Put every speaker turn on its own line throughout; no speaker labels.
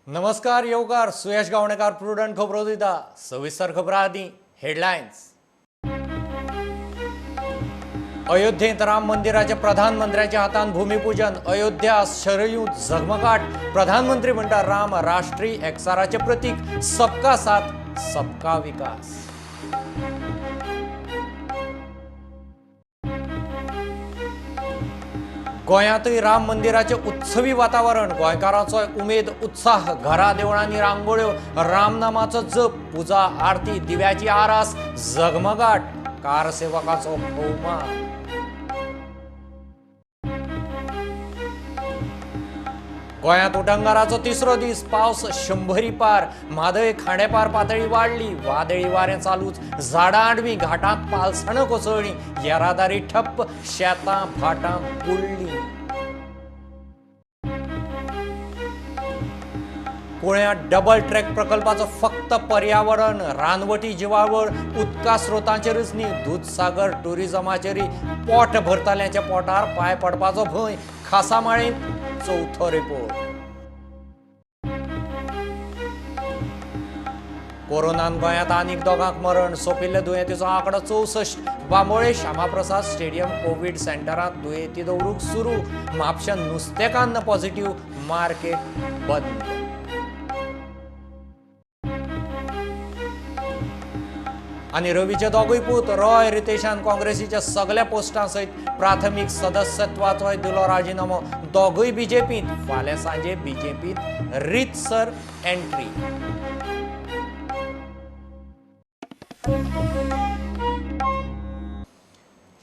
नमस्कार येवकार सुयश गावणेकार प्रुडंट खबरो दिता सविस्तर खबरां आदीं हेडलायन्स। अयोध्येत राम मंदिराचे प्रधानमंत्र्याच्या हातान भूमिपूजन। अयोध्या शरयूत झगमगाट। प्रधानमंत्री म्हणटा राम राष्ट्रीय एकचाराचे प्रतीक। सबका साथ सबका विकास। गोंयांतय राम मंदिराचे उत्सवी वातावरण। गोंयकारांचो उमेद उत्साह। घरा देवळांनी रांगोळ्यो, रामनामाचो जप, पुजा आरती, दिव्याची आरास, झगमगाट, कारसेवकाचो भोवमान। गोंयांत उटंगाराचो तिसरो दीस। पावस 100 पार। म्हादय खांडेपार पातळी वाडली। वादळी वारें चालूच। झाडां आडवीं, घाटांत पालसणां कोसळ्ळीं। येरादारी ठप्प। शेतां भाटां बुडलीं। पुण्यात डबल ट्रॅक प्रकल्पाचो फक्त पर्यावरण, रानवटी जिवावळ, उदका स्रोतांचेरच न्ही, दूधसागर टुरिझमाचेरय पोट भरतल्यांच्या पोटार पांय पडपाचो भंय। खासा माळेंत चौथो रिपोर्ट। कोरोनान गोंयांत आनीक दोगांक मरण। सोंपिल्ल्या दुयेंतींचो आंकडो 64। बांबोळे श्यामाप्रसाद स्टेडियम कोविड सेंटरांत दुयेंती दवरूंक सुरू। म्हापशां नुस्तेकान्न पॉझिटिव्ह। मार्केट बंद। आनी रवीचे दोगूय पूत रॉय रितेशान काँग्रेसीच्या सगळ्या पोस्टां सयत प्राथमीक सदस्यत्वाचोय दिलो राजिनामो। दोगूय बीजेपीत। फाल्यां सांजे बीजेपीत रीतसर एंट्री।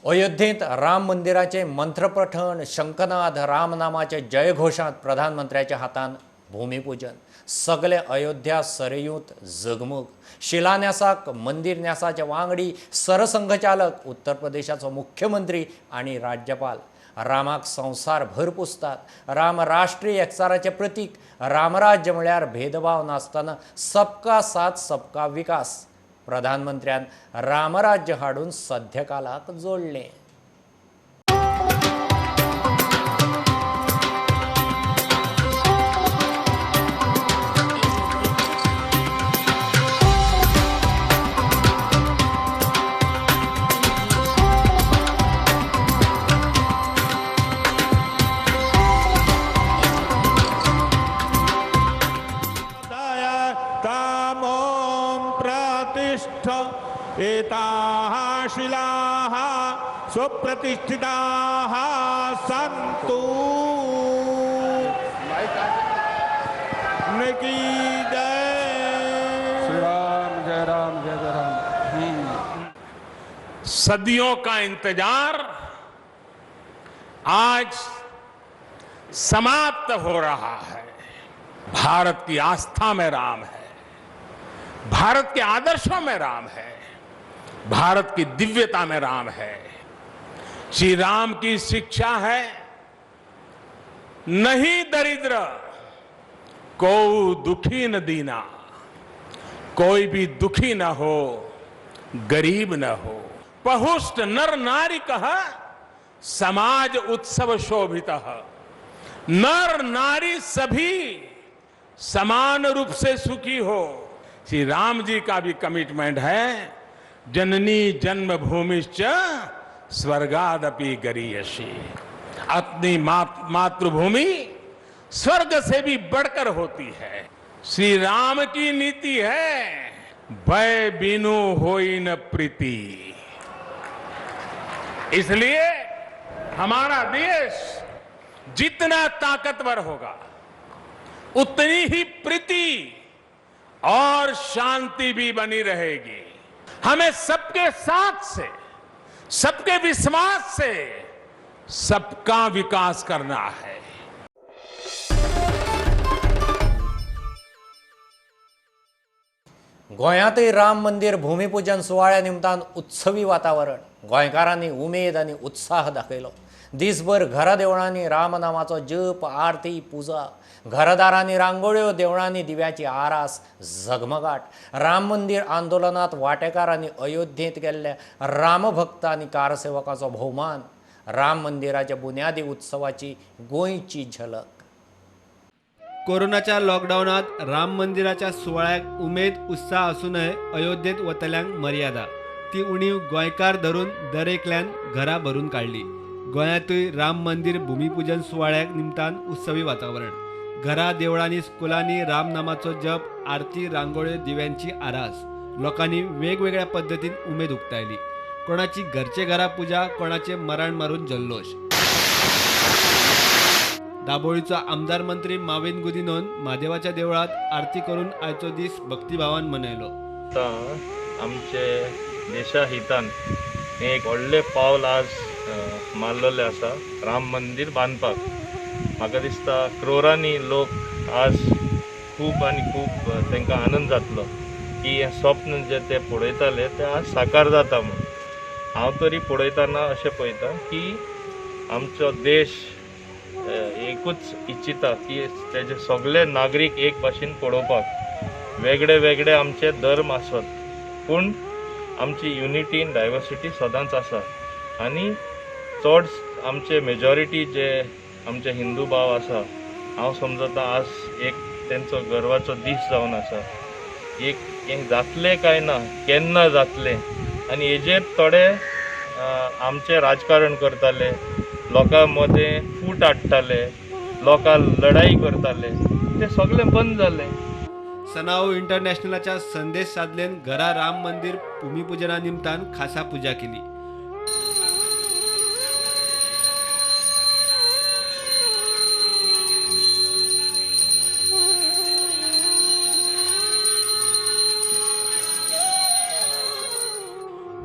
अयोध्येत राम मंदिराचे मंत्रपठण, शंखनाद, रामनामाचे जयघोषांत प्रधानमंत्र्याच्या हातान भूमिपूजन। सगळे अयोध्या सरयूत जगमग। शिलान्यासाक मंदिर न्यासाचे वांगडी सरसंघचालक, उत्तर प्रदेशाचो मुख्यमंत्री आनी राज्यपाल। रामाक संवसार भर पुजतात। राम राष्ट्रीय एकचाराचे प्रतीक। रामराज्य म्हळ्यार भेदभाव नासतना सबका साथ सबका विकास। प्रधानमंत्र्यान रामराज्य हाडून सध्यकालाक जोडलें।
एताः शिलाः सुप्रतिष्ठिताः सन्तु। की जय।
श्री राम जय राम जय जय राम।
सदियों का इंतजार आज समाप्त हो रहा है। भारत की आस्था में राम है, भारत के आदर्शों में राम है, भारत की दिव्यता में राम है। श्री राम की शिक्षा है, नहीं दरिद्र को दुखी न दीना। कोई भी दुखी न हो, गरीब न हो। पहुष्ट नर नारी कह समाज उत्सव शोभित। नर नारी सभी समान रूप से सुखी हो। श्री राम जी का भी कमिटमेंट है, जननी जन्मभूमिश्च स्वर्गादपि गरीयसी। अपनी मातृभूमि स्वर्ग से भी बढ़कर होती है। श्री राम की नीति है, भय बिनु होई न प्रीति। इसलिए हमारा देश जितना ताकतवर होगा, उतनी ही प्रीति और शांति भी बनी रहेगी। हमें सबके साथ से, सबके विश्वास से सबका विकास करना है।
गोंयांतय राम मंदिर भूमिपूजन सुवाळ्या निमतान उत्सवी वातावरण। गोंयकारांनी उमेद आनी उत्साह दाखयलो। दिसभर घरा देवळांनी रामनामाचो जप, आरती, पुजा। घरदारांनी रांगोळ्यो, देवळांनी दिव्याची आरास, झगमगाट। राम मंदिर आंदोलनात वांटेकारांनी अयोध्येंत गेल्ल्या रामभक्त आनी कारसेवकाचो भोवमान। राम मंदिराच्या बुन्यादी उत्सवाची गोंयची झलक।
कोरोनाच्या लॉकडाऊनात राम मंदिराच्या सुवाळ्याक उमेद उत्साह असूनय अयोध्येत वतल्यांक मर्यादा ती उणीव गोंयकार धरून दरेकल्यान घरा भरून काढली. गोंयांतूय राम मंदिर भूमिपूजन सुवाळ्याक निमतान उत्सवी वातावरण. घरा देवळांनी स्कुलांनी रामनामाचो जप, आरती, रांगोळ्यो, दिव्यांची आरास. लोकांनी वेगवेगळ्या पद्धतीन उमेद उक्तायली. कोणाची घरचे घरा पुजा, कोणाचे मरण मारून जल्लोष. दाबोळीचो आमदार मंत्री माविन गुदिनोन महादेवाच्या देवळात आरती करून आयचो दीस भक्तिभावान मनयलो.
आमचे देशा हितान एक व्हडलें पावल आज मारलेलें आसा राम मंदिर बांदपाक. म्हाका दिसता क्रोरांनी लोक आज खूब आनी खूब तांकां आनंद जातलो की हें स्वप्न जे ते पळयताले तें आज साकार जाता म्हूण. हांव तरी पळयतना अशें पळयता की आमचो देश एकूच इच्छिता की तेजे सगळे नागरीक एक भाशेन पळोवपाक. वेगळे वेगळे आमचे धर्म आसत पूण आमची युनिटी इन डायवर्सिटी सदांच आसा. आनी चड आमचे मेजॉरिटी जे आमचे हिंदू भाव आसा, हांव समजता आज एक तेंचो गर्वाचो दीस जावन आसा. एक हें जातलें काय ना, केन्ना जातलें, आनी हेजेर थोडे आमचे राजकारण करताले, लोकां मदें फूट हाडटाले, लोकां लढाई करताले, तें सगळें बंद जालें.
सनाऊ इंटरनॅशनलच्या संदेश सादलेन घरा राम मंदिर भूमिपूजना निमतान खासा पूजा केली.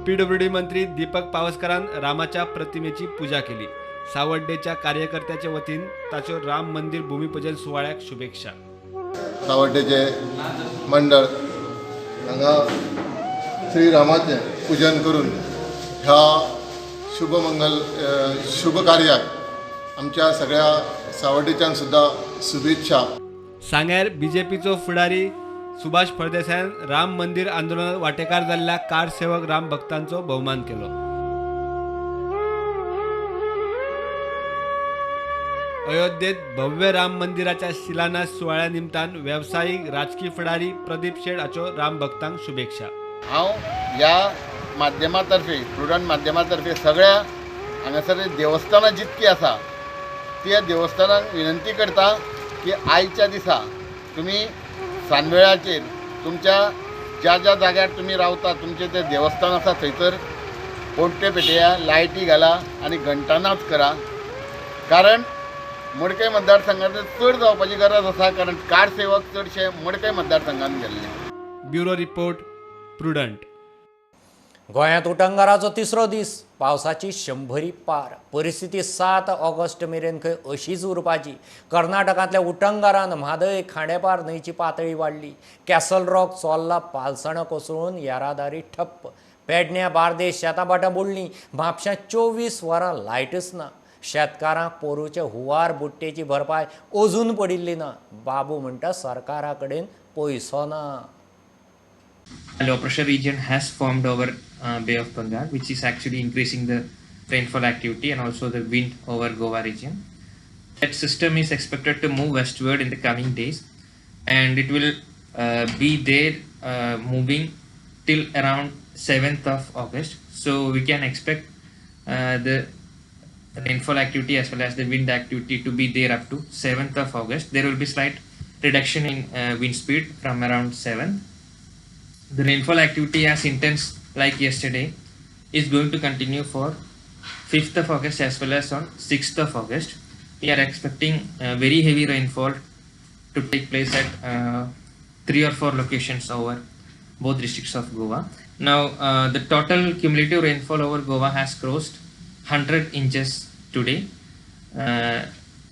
पीडब्ल्यूडी मंत्री दीपक पावसकरान रामाच्या प्रतिमेची पूजा केली. सावड्डेच्या कार्यकर्त्याच्या वतीन ताच्यो राम मंदिर भूमिपूजन सुवाळ्याक शुभेच्छा.
सावड्डेचे मंडळ हांगा श्रीरामाचें पूजन करून ह्या शुभ कार्याक आमच्या सगळ्या सावड्डेच्यान सुद्दां शुभेच्छा.
सांग्यार बीजेपीचो फुडारी सुभाष फळदेसायान राम मंदिर आंदोलनात वांटेकार जाल्ल्या कार सेवक राम भक्तांचो भोवमान केलो. अयोध्येत भव्य राम मंदिराच्या शिलान्यास सुवाळ्या निमतान व्यावसायिक राजकीय फुडारी प्रदीप शेठ हाच्यो राम भक्तांक शुभेच्छा.
हांव ह्या माध्यमातर्फे प्रुडंट माध्यमातर्फे सगळ्या हांगासर देवस्थानां जितकी आसा त्या देवस्थानांक विनंती करता की आयच्या दिसा तुमी सानवेळाचेर तुमच्या ज्या ज्या जाग्यार तुमी रावता तुमचें तें देवस्थान आसा थंयसर पोट्टे पेटया, लायटी घाला आनी घंटानाच करा. कारण मडकय मतदारसंघांत चड जावपाची गरज आसा, कारण कार सेवक चडशे मडकय मतदारसंघांत गेल्ले.
Bureau report prudent.
गोंयांत उटंगाराचो तिसरो दीस, पावसाची 100 पार. परिस्थिती 7 ऑगस्ट मेरेन खंय अशीच उरपाची. कर्नाटकांतल्या उटंगारान म्हादय खांडेपार न्हंयची पातळी वाडली. कॅसल रॉक चोल्ला पालसणां कोसळून येरादारी ठप्प. पेडण्यां बार्देस शेतां बुडलीं. म्हापशां 24 वरां लायटच ना. शेतकारांक पोरूचे हुंवार बुट्टेची भरपाय अजून पडिल्ली ना. बाबू म्हणटा सरकारा कडेन पयसो ना.
A low pressure region has formed over Bay of Bengal, which is actually increasing the rainfall activity and also the wind over Goa region. That system is expected to move westward in the coming days, and it will be there moving till around 7th of August. So we can expect the rainfall activity as well as the wind activity to be there up to 7th of August. There will be slight reduction in wind speed from around 7th. The rainfall activity as intense like yesterday is going to continue for 5th of August as well as on 6th of August. We are expecting very heavy rainfall to take place at 3 or 4 locations over both districts of Goa. Now the total cumulative rainfall over Goa has crossed 100 inches today.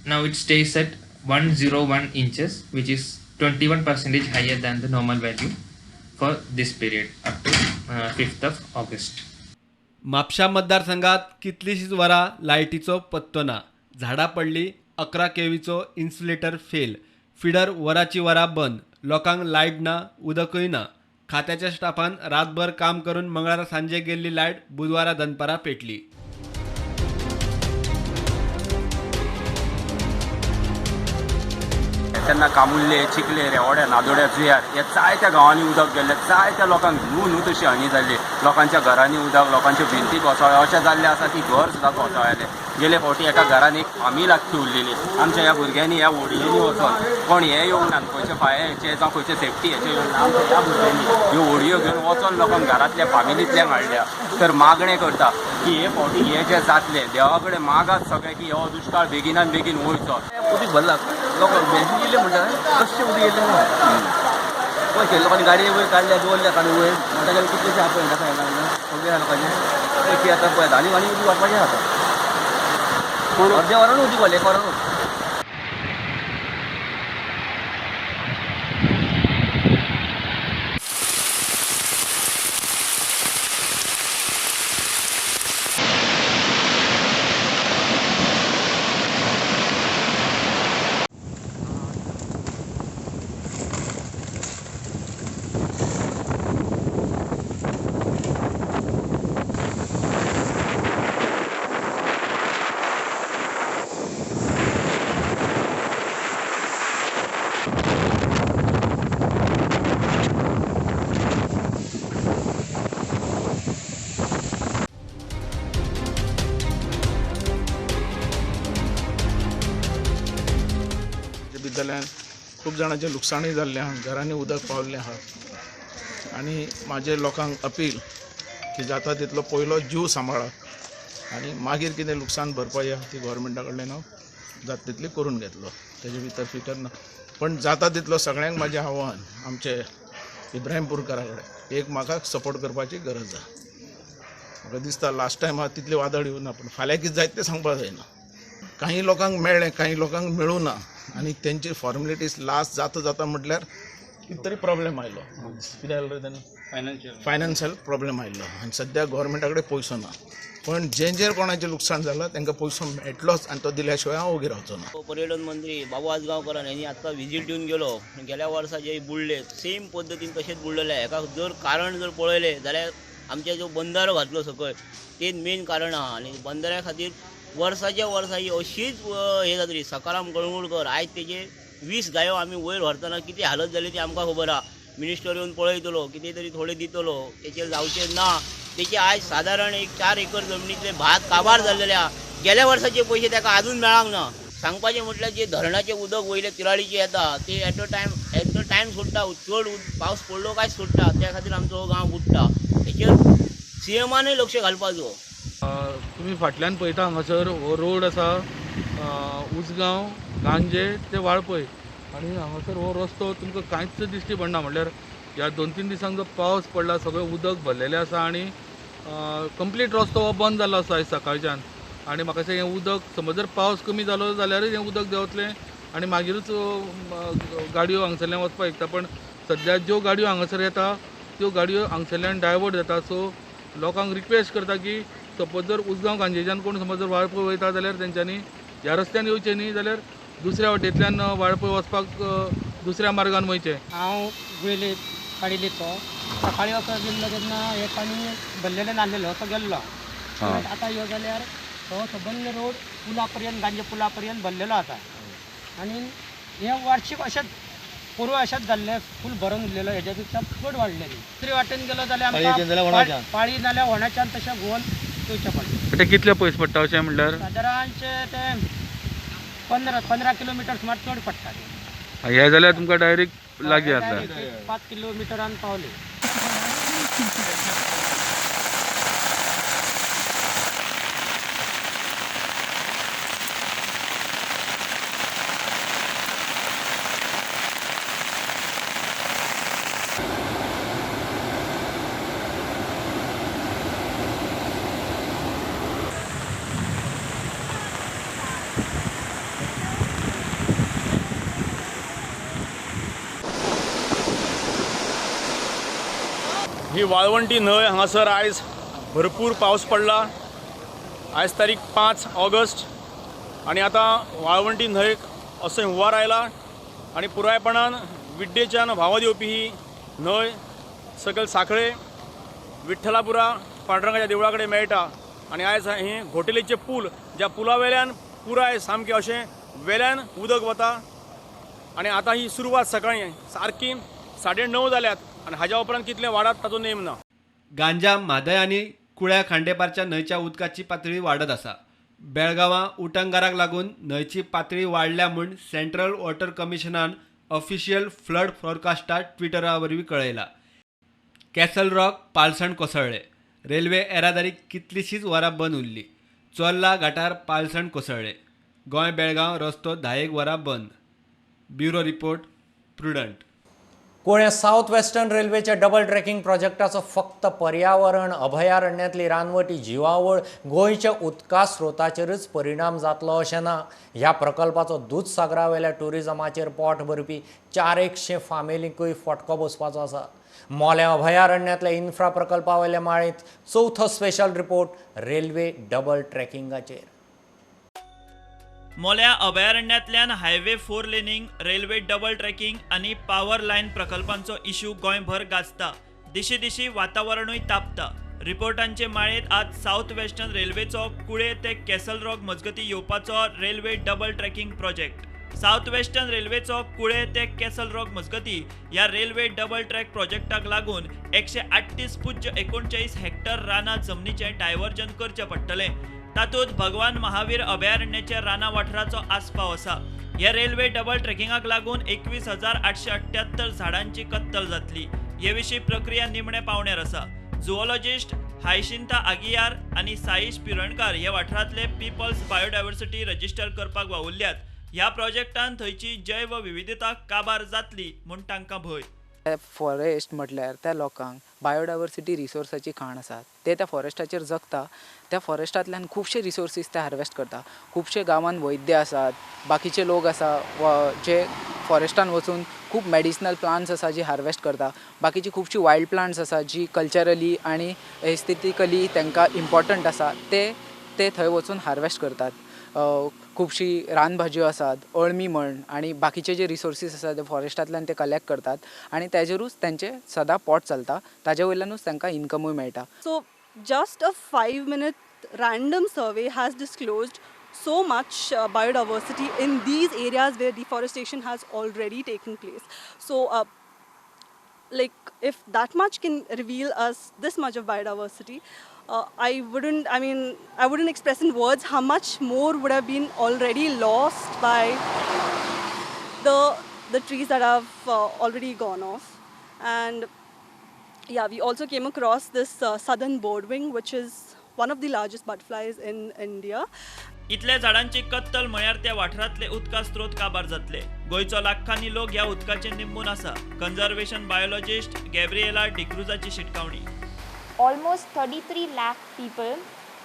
Now it stays at 101 inches, which is 21% higher than the normal value for this period up to 5th of August.
Mapusa मतदारसंघात कितलीशीच वरां लायटीचो पत्तो ना. झाडां पडली. 11 केव्हीचो insulator fail. Feeder वराची वरां बंद. लोकांक लायट ना, उदकय ना. खात्याच्या स्टाफान रातभर काम करून मंगळारा सांजे गेल्ली लायट बुधवारा दनपारा पेटली.
तेन्ना कामुर्ले चिखले रेवाड्या नादोड्या जुयार हे जायत्या गांवांनी उदक गेल्लें, जायत्या लोकांक न्हू तशी हानी जाल्ली, लोकांच्या घरांनी उदक, लोकांच्या भिंती कोसळ्ळे, अशें जाल्लें आसा की घर सुद्दां कोसळ्ळें. गेले फावटी एका घरान एक फामील आख्खी उरलेली. आमच्या ह्या भुरग्यांनी ह्या व्हडयेनी वचोन कोण हे येवंक ना, खंयचे फायरचे जावं खंयचे सेफ्टी हेचे येवंक ना, आमच्या ह्या भुरग्यांनी ह्यो व्हडयो घेवन वचोन लोकांक घरांतल्या फामिलींतल्यांक हाडल्या. तर मागणें करता की हे फावटी हे जे जातलें देवा कडेन मागात सगळें की हो दुश्काळ बेगिनान बेगीन वयचो.
उदीक भरला लोक बँकेन गेले म्हणटा कशें उदीक येयलें ना पयशे लोकांनी गाडये वयर काडल्या दवरल्या काडून वयर म्हणटा गेल्यार कितलेशे आपय ताका येना सगळ्या लोकांचे पयशे आतां पळय आनी उदीक वाटपाचें आतां अर्द्या वरान उदीक वाडलें, एक वरानूच.
भितरल्यान खूब जाणांचें लुकसाणूय जाल्लें आहा, घरांनी उदक पावल्लें आहा. आनी म्हाजे लोकांक अपील की जाता तितलो पयलो जीव सांबाळात आनी मागीर कितें लुकसाण भरपाई आहा ती गोवोरमेंटा कडल्यान हांव जाता तितली करून घेतलो, तेजे भितर फिकर ना. पण जाता तितलो सगळ्यांक म्हाजें आव्हान आमचे इब्राहिमपूरकारा कडेन एक म्हाका सपोर्ट करपाची गरज आहा. म्हाका दिसता लास्ट टायम हांव तितली वादळ येवना, पूण फाल्यां कितें जायत तें सांगपाक जायना. काही लोकांक मेळ्ळें, काही लोकांक मेळूं ना आनी तेंची फॉर्मेलिटीज लास्ट जाता म्हटल्यार कितें तरी प्रॉब्लेम आयलो, कितें जालें रे तेन्ना फायनान्शियल प्रॉब्लेम आयलो आनी सद्या गोवोरमेंटा कडेन पयसो ना. पण जें कोणाचें लुकसाण जालां तांकां पयसो मेळटलोच आनी तो दिल्या शिवाय हांव ओगी रावचो ना.
पर्यटन मंत्री बाबू आजगांवकारान हेणी आतां विजीट दिवन गेलो, गेल्या वर्सा जे बुडले सेम पद्दतीन तशेंच बुडलेले. हेका जर कारण जर पळयलें जाल्यार आमचे जो बंदारो घातलो सकयल तेच मेन कारण आहा. आनी बंदाऱ्या खातीर वर्साच्या वर्सा ही अशीच हे जातली. सकाराम कळंगूटकर आयज तेजे 20 गायो आमी वयर व्हरतना कितें हालत जाली ती आमकां खबर आहा. मिनिस्टर येवन पळयतलो, कितें तरी थोडे दितलो, तेचेर जावचें ना. तेचे आयज सादारण एक 4 एकर जमनीतले भात काबार जाल्लेले आहा. गेल्या वर्साचे पयशे ताका आजून मेळांक ना. सांगपाचें म्हटल्यार जे धरणाचें उदक वयले तिराळीचें येता ते एट अ टायम सोडटा. चड पावस पडलो काय सोडटा, त्या खातीर आमचो हो गांव बुडटा. हेचेर सीएमानूय लक्ष घालपाचो.
तुम्ही फाटल्यान पळयता हांगासर हो रोड आसा उसगांव गांजे ते वाळपय आनी हांगासर हो रस्तो तुमकां कांयच दिश्टी पडना. म्हटल्यार ह्या 2-3 दिसांक जो पावस पडला सगळें उदक भरलेलें आसा आनी कंप्लीट रस्तो हो बंद जाल्लो आसा आयज सकाळच्यान. आनी म्हाका दिसता हें उदक समज जर पावस कमी जालो जाल्यारूच हें उदक देंवतलें आनी मागीरूच गाडयो हांगसरल्यान वचपाक शकता. पण सद्या ज्यो गाडयो हांगासर येता त्यो गाडयो हांगसरल्यान डायवर्ट जाता. सो लोकांक रिक्वेस्ट करता की सपोज जर उसगांव गांजेच्यान कोण समज जर वाळपय वयता जाल्यार तेंच्यांनी ह्या रस्त्यान येवचें न्ही, जाल्यार दुसऱ्या वाटेंतल्यान वाळपय वचपाक दुसऱ्या मार्गान वयचें.
हांव वेळेर काडिल्ली तो सकाळी असो गेल्लो तेन्ना हे पाणी भरलेलें नासलेलें असो गेल्लो. आतां यो जाल्यार तो सबंद रोड पुला पर्यंत गांजे पुला पर्यंत भरलेलो आसा. आनी हे वार्षिक अशेंच पूर्व अशेंच जाल्लें फूल भरून उरलेलो, हेज्या पेक्षा चड वाडलेली. दुसरे वाटेन गेलो जाल्यार आमकां पाळी नाल्यार होण्याच्यान तशें घुंवन येवचें पडटा.
ते कितले पयस पडटा अशें म्हणल्यार
सादारणचे ते 15 किलोमिटर सुमार चड पडटा.
हे जाल्यार तुमकां डायरेक्ट लागीं जाता.
5 किलोमिटरान पावले.
ही वाळवंटी न्हंय हांगासर आयज भरपूर पावस पडला. आयज तारीख 5 ऑगस्ट आनी आतां वाळवंटी न्हंयक असो हुंवार आयला आनी पुरायपणान विड्डेच्यान व्हांवत येवपी ही न्हंय सकयल सांखळे विठ्ठलापुरा पांडुरंगाच्या देवळा कडेन मेळटा. आनी आयज हे घोटेलेचे पूल, ज्या पुला वेल्यान पुराय सामकें अशें वेल्यान उदक वता
आनी आतां ही सुरवात सकाळीं सारकी 9:30 जाल्यात आनी हाज्या उपरांत कितलें वाडत ताचो नेम ना.
गांजा म्हादय आनी कुळ्या खांडेपारच्या न्हंयच्या उदकाची पातळी वाडत आसा. बेळगांवां उटंगाराक लागून न्हंयची पातळी वाडल्या म्हूण सेंट्रल वॉटर कमिशनान ऑफिशियल फ्लड फोरकास्टार ट्विटरा वरवीं कळयला. कॅसल रॉक पालसण कोसळ्ळे. रेल्वे येरादारी कितलीशींच वरां बंद उरली. चोर्ला घाटार पालसण कोसळ्ळे. गोंय बेळगांव रस्तो 10 वरां बंद. Bureau report Prudent.
कुळ्या साऊथ वेस्टर्न रेल्वेच्या डबल ट्रॅकिंग प्रोजेक्टाचो फक्त पर्यावरण अभयारण्यांतली रानवटी जिवावळ गोंयच्या उदका स्रोताचेरच परिणाम जातलो अशें ना. ह्या प्रकल्पाचो दूधसागरावेल्या टुरिजमाचेर पोट भरपी 400 फामिलींकूय फटको बसपाचो आसा. मोल्या अभयारण्यांतल्या इन्फ्रा प्रकल्पावेल्या माळेंत चवथो स्पेशल रिपोर्ट रेल्वे डबल ट्रॅकिंगाचेर.
मोल्या अभयारण्यातल्यान highway 4 laning, railway double tracking आनी पावर लायन प्रकल्पांचो इश्यू गोंयभर गाजता. दिशी दिशी वातावरणूय तापता. रिपोर्टांचे माळेंत आज साऊथ वेस्टर्न रेल्वेचो कुळे ते कॅसल रॉक मजगती येवपाचो railway double tracking project. South western रेल्वेचो कुळे ते कॅसल रॉक मजगती ह्या रेल्वे डबल ट्रॅक प्रोजेक्टाक लागून 138.39 हेक्टर रानां जमनीचें डायव्हर्जन करचें पडटलें. तातूंत भगवान महावीर अभयारण्याच्या राना वाठाराचो आस्पाव आसा. ह्या रेल्वे डबल ट्रॅकिंगाक लागून 21,878 झाडांची कत्तल जातली. हे विशीं प्रक्रिया निमणे पावण्यार आसा. झुओलॉजिस्ट हायशिंता आगियार आनी साईश पिरणकार हे वाठारांतले पीपल्स बायोडायवर्सिटी रजिस्टर करपाक वावुरल्यात. ह्या प्रोजेक्टान थंयची जैव विविधता काबार जातली म्हूण तांकां भंय.
फॉरेस्ट म्हटल्यार त्या लोकांक बायोडायवर्सिटी रिसोर्साची खाण आसा. ते त्या फॉरेस्टाचेर जगता. त्या फॉरेस्टांतल्यान खुबशे रिसोर्सीस ते हार्वेस्ट करता. खुबशे गांवांत वैद्य आसात, बाकीचे लोक आसा जे फॉरेस्टान वचून खूब मेडिसिनल प्लांट्स आसा जी हार्वेस्ट करता. बाकीची खुबशी वायल्ड प्लांट्स आसा जी कल्चरली आनी एस्थेटिकली तांकां इम्पॉर्टंट आसा ते थंय वचून हार्वेस्ट करतात. खुबशी रानभाज्यो आसात, अळमी म्हण आनी बाकीचे जे रिसोर्सीस आसात ते फॉरेस्टांतल्यान ते कलेक्ट करतात आनी तेजेरूच तेंचे सदां पोट चलता. ताजे वयल्यानूच तांकां इनकमूय मेळटा.
So just a 5-minute random survey has disclosed so much biodiversity in these areas where deforestation has already taken place. So like if that much can reveal us this much of biodiversity, I wouldn't express in words how much more would have been already lost by the trees that have already gone off. And yeah, we also came across this southern boardwing, which is one of the largest butterflies in India.
इतल्या झाडांची कत्तल म्हळ्यार त्या वाठारांतले उदका स्त्रोत काबार जातले. गोंयचो लाखांनी लोक ह्या उदकाचे निंबून आसा. कन्झर्वेशन बायोलॉजिस्ट गॅब्रिएला डिक्रुजाची शिटकावणी.
Almost 33 lakh people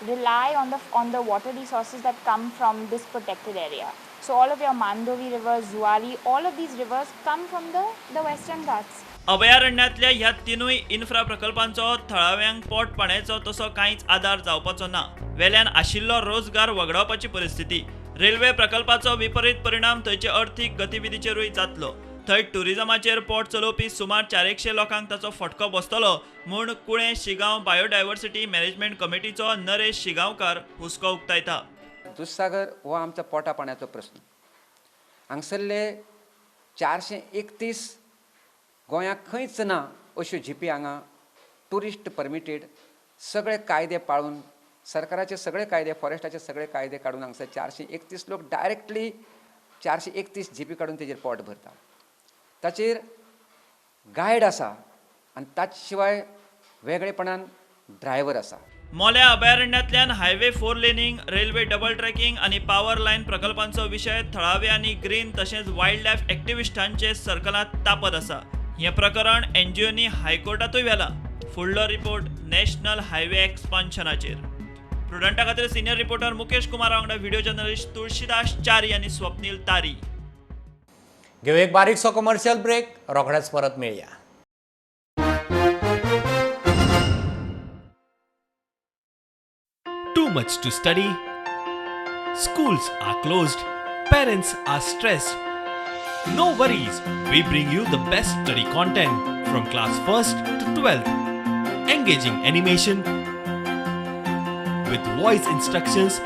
rely on the water resources that come from this protected area. So all of your Mandovi River, Zuari, all of these rivers come from the Western Ghats.
अभयारण्यातल्या ह्या तिनूय infra प्रकल्पांचो थळाव्यांक पोट पाणयाचो तसो कांयच आदार जावपाचो ना. वेल्यान आशिल्लो रोजगार वगडावपाची परिस्थिती. रेल्वे प्रकल्पाचो विपरीत परिणाम थंयचे अर्थीक गतिविधीचेरूय जातलो. थंय टुरिजमाचेर पोट चलोवपी सुमार 400 लोकांक ताचो फटको बसतलो म्हूण कुळे शिगांव बायोडायवर्सिटी मॅनेजमेंट कमिटीचो नरेश शिगांवकार हुस्को उक्तायता.
दूधसागर हो आमचो पोटा पाण्याचो प्रश्न. हांगसरले 431 गोंयांत खंयच ना अश्यो जीपी हांगा टुरिस्ट परमिटेड सगळे कायदे पाळून सरकाराचे सगळे कायदे फॉरेस्टाचे सगळे कायदे काडून हांगसर 431 लोक डायरेक्टली 431 जीपी काडून तेजेर पोट भरता. ताचेर गायड आसा आनी ताचे शिवाय वेगळेपणान ड्रायव्हर आसा.
मोल्या अभयारण्यातल्यान highway 4 laning, railway double tracking आनी पावर लायन प्रकल्पांचो विशय थळावे आनी ग्रीन तशेंच वायल्ड लायफ एक्टिविस्टांचे सर्कलांत तापत आसा. हें प्रकरण एनजीओनी हायकोर्टातूय व्हेला. फुडलो रिपोर्ट नॅशनल हायवे एक्सपान्शनाचेर. प्रुडंटा खातीर सिनियर रिपोर्टर मुकेश कुमार वांगडा व्हिडिओ जर्नलिस्ट तुळशीदास च्यारी आनी स्वप्नील तारी.
घेऊ एक बारीकसो कमर्शियल ब्रेक. रोखडेच परत मेळया.
Too much to study? Schools are closed. Parents are stressed. No worries. We bring you the best study content from class 1st to 12th. Engaging animation with voice instructions.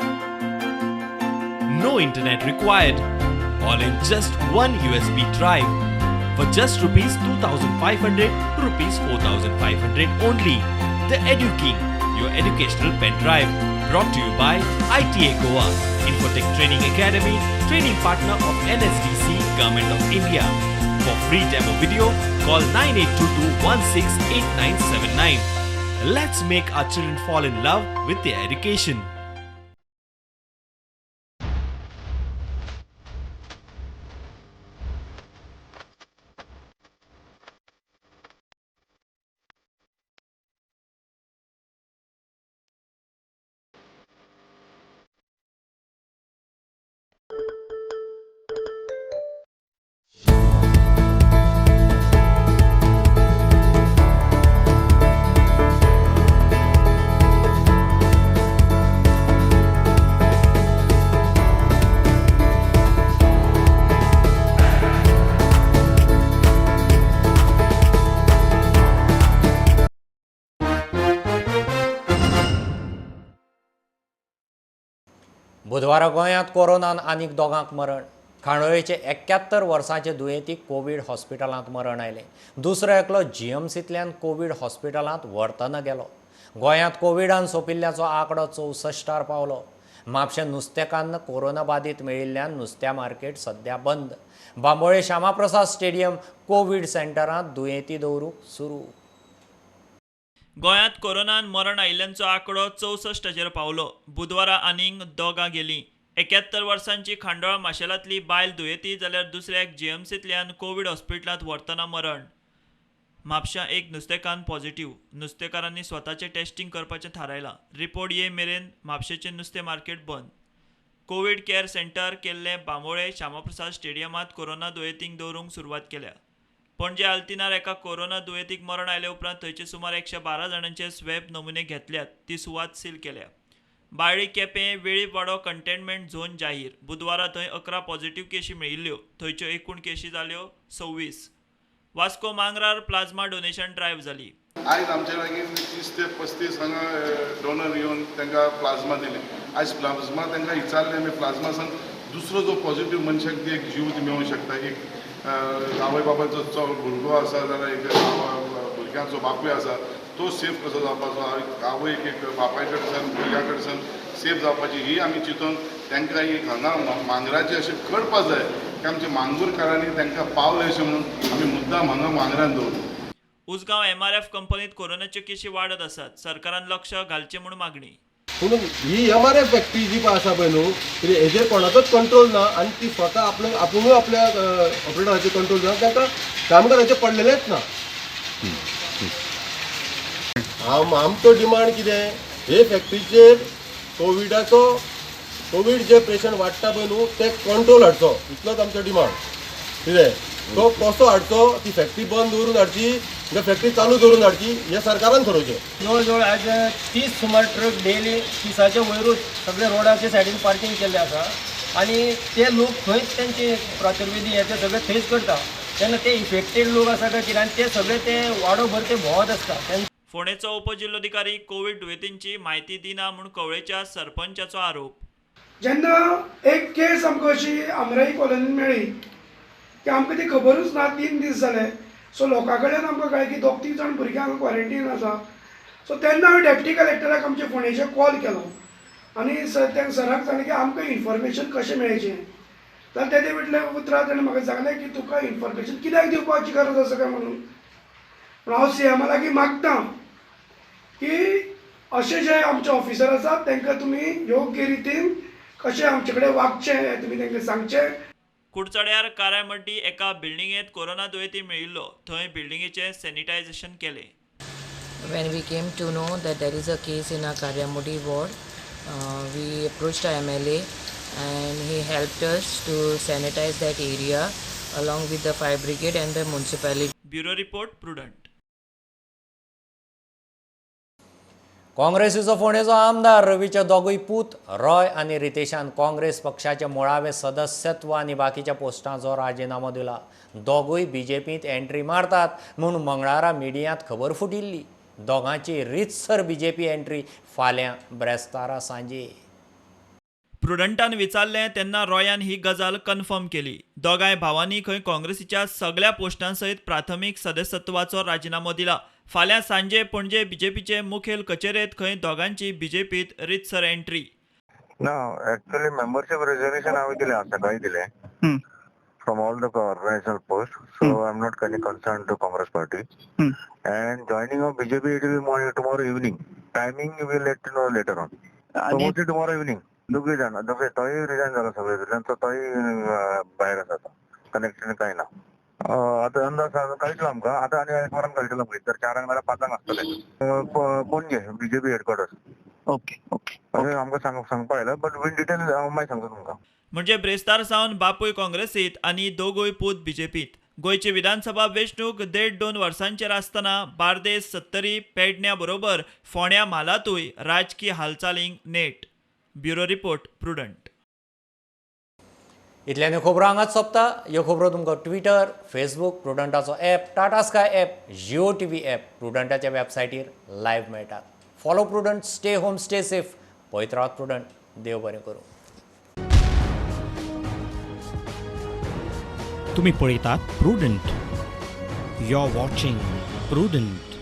No internet required.
all in just one USB drive for just rupees 2,500 to rupees 4,500 only. The EduKing, your educational pen drive, brought to you by ITA Goa, Infotech Training Academy, training partner of NSDC, Government of India. For free demo video, call 9822168979. Let's make our children fall in love with their education.
बुधवारा गोंयांत कोरोनान आनीक दोगांक मरण. खांडोळेचे 71 वर्सांचे दुयेंतीक Covid हॉस्पिटलांत मरण आयलें. दुसरो एकलो जीएमसींतल्यान कोवीड हॉस्पिटलांत व्हरतना गेलो. गोंयांत कोविडान सोंपिल्ल्याचो आंकडो 64 पावलो. म्हापशें नुस्तेकान्न कोरोना बाधित मेळिल्ल्यान नुस्त्या मार्केट सध्या बंद. बांबोळे श्यामाप्रसाद स्टेडियम कोवीड सेंटरांत दुयेंती दवरूंक सुरू.
गोंयांत कोरोनान मरण आयिल्ल्यांचो आंकडो 64 पावलो. बुधवारा आनीक दोगां गेलीं. 71 वर्सांची खांडोळा माशेलांतली बायल दुयेंती जाल्यार दुसऱ्याक जीएमसींतल्यान कोवीड हॉस्पिटलांत व्हरतना मरण. म्हापशां एक नुस्तेकान्न पॉझिटिव्ह. नुस्तेकारांनी स्वताचें टेस्टिंग करपाचें थारायलां. रिपोर्ट ये मेरेन म्हापशेचें नुस्तें मार्केट बंद. कोवीड केअर सेंटर केल्ले बांबोळे श्यामाप्रसाद स्टेडियमांत कोरोना दुयेंतींक दवरूंक सुरवात केल्या. पणजे आल्तिनार एका कोरोना दुयेंतीक मरण आयले उपरांत थंयचे सुमार 112 जाणांचे स्वॅब नमुने घेतल्यात. ती सुवात सील केल्या. बाळ्ळी केपें वेळीप वाडो कंटेनमेंट झोन जाहीर. बुधवारा थंय 11 पॉझिटिव्ह केशी मेळिल्ल्यो. थंयच्यो एकूण केशी जाल्यो 26. वास्को मांगरार प्लाझ्मा डोनेशन ड्रायव्ह जाली.
आयज आमचे लागीं 30 ते 35 हांगा डोनर येवन तांकां प्लाझ्मा दिले. आयज प्लाझ्मा तांकां विचारलें आमी प्लाझ्मा सांग दुसरो जो पॉझिटिव्ह मनशाक ती एक जीव मेळूंक शकता. एक आवय बापायचो भुरगो आसा जाल्यार एक भुरग्याचो बापूय आसा तो सेफ कसो जावपाचो. आवयक एक बापाय कडच्यान भुरग्या कडच्यान सेफ जावपाची ही आमी चिंतून तांकां एक हांगा मांगराचें अशें कळपाक जाय की आमच्या मांगूरकारांनी तांकां पावले अशें म्हणून आमी मुद्दाम हांगा मांगरान दवरले.
उसगांव एमआरएफ कंपनीत कोरोनाच्यो केशी वाडत आसात. सरकारान लक्ष घालचें म्हूण मागणी.
पूण ही एमआरएफ फॅक्टरी जी पळय आसा पळय न्हू हेजेर कोणाचोच कंट्रोल ना आनी ती स्वता आपुणूय आपल्या ऑपरेटराचेर कंट्रोल ना तांकां कामगारांचेर पडलेलेच ना. आमचो डिमांड कितें हे फॅक्टरीचेर कोवीड जे पेशंट वाडटा पळय न्हू ते कंट्रोल हाडचो इतलोच आमचो डिमांड. कितें तो कसो हाडचो ती फॅक्टरी बंद दवरून हाडची काय फॅक्टरी चालू दवरून हाडची हे सरकारान ठरवचें.
जवळ जवळ आज 30 सुमार ट्रक डेली 30च्या वयरूच सगळे रोडाच्या सायडीन पार्किंग केल्ले आसा आनी ते लोक थंयच तेंची प्रातर्वेदी हे ते सगळे थंयच करता. तेन्ना ते इफेक्टेड लोक आसा काय कितें आनी ते सगळे ते वाडोभर ते भोंवत आसता.
फोंडेचो उपजिल्लोधिकारी कोवीड दुयेंतींची म्हायती दिना म्हूण कवळेच्या सरपंचाचो आरोप.
जेन्ना एक केस आमकां अशी आमराई कॉलनीन मेळ्ळी की आमकां ती खबरूच ना 3 दीस जाले. सो लोकां कडल्यान आमकां कळ्ळें की 2-3 जाण भुरगे हांगा क्वॉरंटायन आसा. सो तेन्ना हांवें डेप्टी कलेक्टराक आमच्या फोंडेचे कॉल केलो आनी त्या सराक सांगलें की आमकां इन्फॉर्मेशन कशें मेळचें. जाल्यार तेदे म्हटले उतरां ताणें म्हाका सांगलें की तुका इन्फॉर्मेशन कित्याक दिवपाची गरज आसा काय म्हणून. पूण हांव सीएमा लागीं मागतां की अशें जे आमचे ऑफिसर आसात तांकां तुमी योग्य रितीन कशें आमचे कडेन वागचें हें तुमी तांकां सांगचें.
कुडचड्यार कारायमड्डी एका बिल्डिंगेंत कोरोना दुयेंती मेळिल्लो. थंय बिल्डिंगेचें सॅनिटायझेशन केलें.
When we came to know that there is a case in our Karyamudi ward, we approached our MLA and he helped us to sanitize that area along with the fire brigade and the municipality.
Bureau report Prudent.
काँग्रेसीचो फोंडेचो आमदार रवीचे दोगूय पूत रॉय आनी रितेशान काँग्रेस पक्षाचे मुळावे सदस्यत्व आनी बाकीच्या पोस्टांचो राजिनामो दिला. दोगूय बीजेपींत एंट्री मारतात म्हूण मंगळारा मिडियांत खबर फुटिल्ली. दोगांची रितसर बीजेपी एंट्री फाल्यां ब्रेस्तारा सांजे.
प्रुडंटान विचारलें तेन्ना रॉयान ही गजाल कन्फर्म केली. दोगांय भावांनी खंय काँग्रेसीच्या सगळ्या पोस्टां सयत प्राथमीक सदस्यत्वाचो राजिनामो दिला. फाल्यां सांजे पणजे बीजेपीचे मुखेल कचेरेंत खंय दोगांची बीजेपीत रितसर entry.
No, actually membership reservation हांवें दिलें सकाळीं दिलें from all the organizational posts. So I'm not any concerned to Congress party. And joining of BJP it will be morning, tomorrow evening. Timing we will let you know later on. So mostly tomorrow evening. दोघे जाण तोय resign जाला सगळे कडल्यान तोय भायर आसा connection कांय ना. आतां अंदाज कळटलो आमकां आतां आनी एक वरान कळटलो आमकां तर 4 नाल्यार 5 आसतले पणजे बीजेपी हेडक्वॉर्टर्स.
ओके
आमकां सांगपा आयला बट वील डिटेल मागीर सांगता तुमकां.
म्हणजे ब्रेस्तार सावन बापूय काँग्रेसीत आनी दोगूय पूत बीजेपीत. गोंयची विधानसभा वेंचणूक 1.5-2 वर्सांचेर आसतना बार्देस 70 पेडण्या बरोबर फोंड्या म्हालातूय राजकीय हालचालींक नेट. Bureau report Prudent.
इतल्यानी खबरो हांगाच सोंपता. ह्यो खबरो तुमकां ट्विटर, फेसबूक, प्रुडंटाचो app, Tata Sky app, Jio TV app, प्रुडंटाच्या वेबसायटीर लायव्ह मेळटात. Follow Prudent, stay home, stay safe. पळयत रावत प्रुडंट. देव बरें करूं.
तुम्ही पळयतात Prudent. You are watching prudent.